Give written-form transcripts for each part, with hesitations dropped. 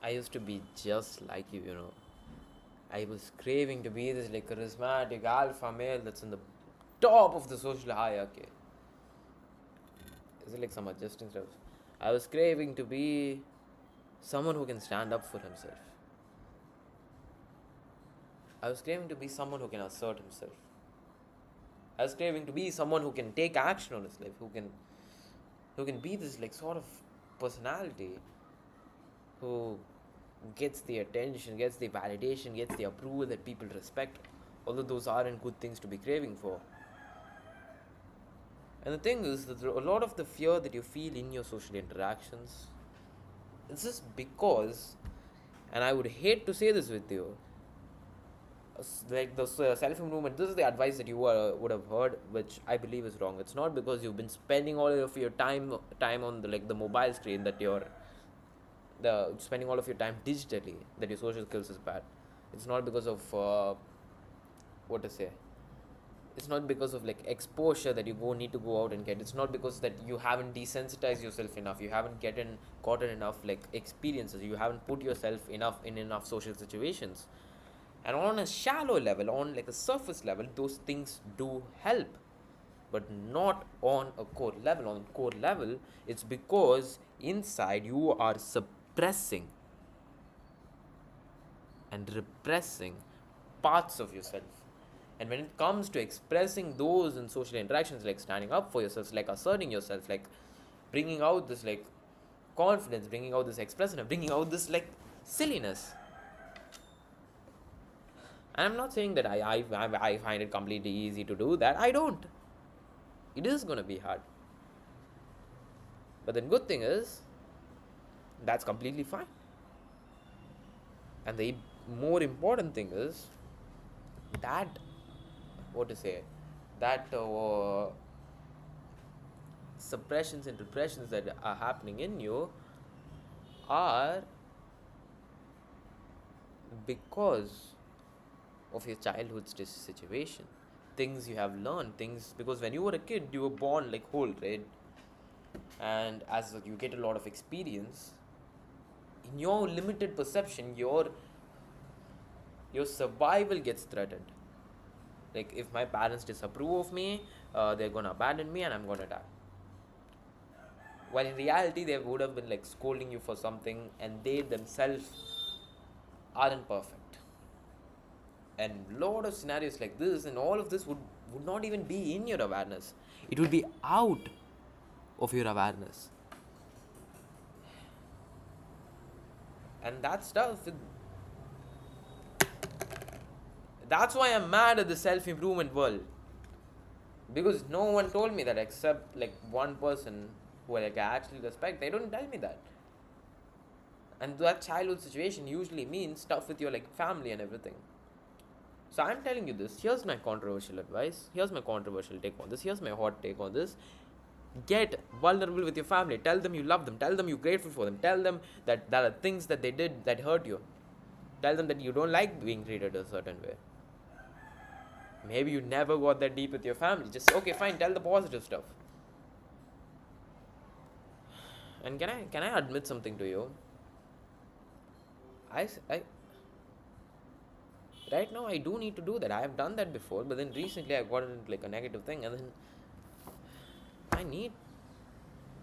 I used to be just like you. I was craving to be this like charismatic alpha male that's in the top of the social hierarchy. Is it like some adjusting stuff? I was craving to be someone who can stand up for himself. I was craving to be someone who can assert himself. I was craving to be someone who can take action on his life, who can be this like sort of personality who gets the attention, gets the validation, gets the approval that people respect. Although those aren't good things to be craving for. And the thing is that a lot of the fear that you feel in your social interactions, it's just because, and I would hate to say this with you, like the self improvement. This is the advice that you would have heard, which I believe is wrong. It's not because you've been spending all of your time on the mobile screen that you're the spending all of your time digitally that your social skills is bad. It's not because of what to say. It's not because of like exposure that you go need to go out and get. It's not because that you haven't desensitized yourself enough. You haven't gotten enough like experiences. You haven't put yourself enough social situations. And on a shallow level, on like a surface level, those things do help, but not on a core level. On core level, it's because inside you are suppressing and repressing parts of yourself. And when it comes to expressing those in social interactions, like standing up for yourself, like asserting yourself, like bringing out this like confidence, bringing out this expression, bringing out this like silliness. And I'm not saying that I find it completely easy to do that. I don't. It is gonna be hard. But the good thing is, that's completely fine. And the more important thing is that, what to say, that suppressions and repressions that are happening in you are because of your childhood situation, things you have learned, things, because when you were a kid you were born like whole, right? And as you get a lot of experience in your limited perception, your survival gets threatened. Like if my parents disapprove of me, they're gonna abandon me and I'm gonna die. While in reality they would have been like scolding you for something and they themselves aren't perfect. And lot of scenarios like this and all of this would not even be in your awareness. It would be out of your awareness. And that stuff, that's why I'm mad at the self-improvement world. Because no one told me that except like one person who like I actually respect. They don't tell me that. And that childhood situation usually means stuff with your like family and everything. So I'm telling you this. Here's my controversial advice. Here's my controversial take on this. Here's my hot take on this. Get vulnerable with your family. Tell them you love them. Tell them you're grateful for them. Tell them that there are things that they did that hurt you. Tell them that you don't like being treated a certain way. Maybe you never got that deep with your family. Just okay, fine. Tell the positive stuff. And can I admit something to you? I right now I do need to do that. I have done that before, but then recently I got into like a negative thing, and then I need,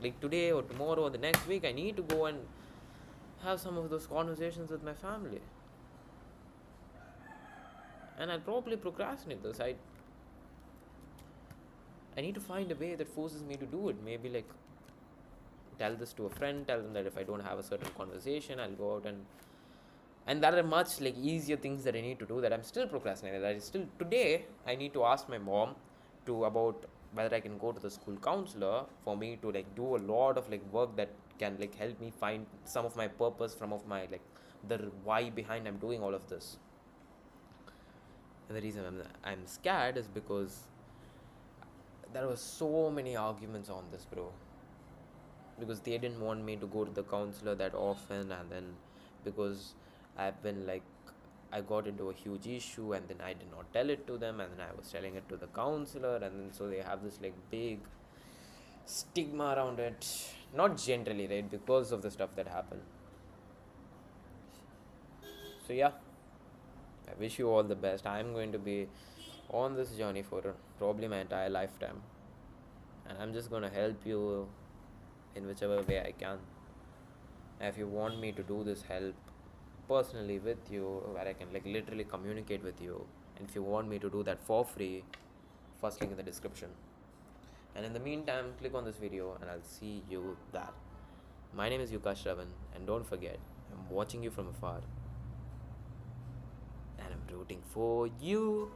like today or tomorrow or the next week, I need to go and have some of those conversations with my family. And I'll probably procrastinate this. I need to find a way that forces me to do it. Maybe like tell this to a friend, tell them that if I don't have a certain conversation, I'll go out and there are much like easier things that I need to do that I'm still procrastinating. That is still today I need to ask my mom to about whether I can go to the school counselor for me to like do a lot of like work that can like help me find some of my purpose, some of my like the why behind I'm doing all of this. And the reason I'm scared is because there were so many arguments on this, bro. Because they didn't want me to go to the counselor that often, and then because I've been like I got into a huge issue and then I did not tell it to them, and then I was telling it to the counselor, and then so they have this like big stigma around it. Not generally, right? Because of the stuff that happened. So yeah, I wish you all the best. I'm going to be on this journey for probably my entire lifetime, and I'm just going to help you in whichever way I can. If you want me to do this help personally with you, where I can like literally communicate with you, and if you want me to do that for free, first link in the description. And in the meantime, click on this video and I'll see you there. My name is Yukash Ravan, and don't forget, I'm watching you from afar and I'm rooting for you.